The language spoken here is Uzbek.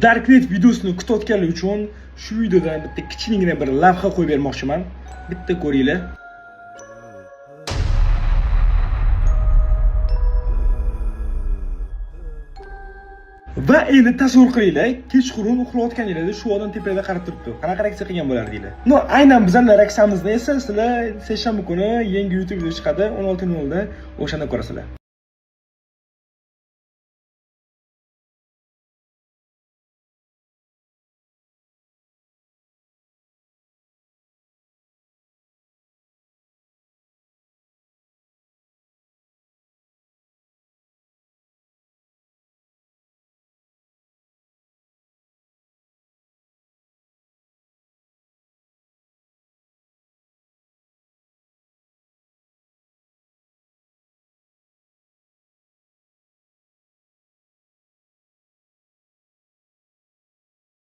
Darknet videosini kutayotganlar uchun shu videodan bitta kichikgina bir lavha qo'yib bermoqchiman. Bitta ko'ringlar. Va endi tasavvur qilinglar, kechqurun uxlayotganingizda shu odam tepada qarab turibdi. Qanaqa reaksiya qilgan bo'lardinglar? No, aynan bizlar reaksiyamizni esa sizlar seshanba kuni yangi YouTube video chiqadi 16:00 da o'shanda ko'rasizlar.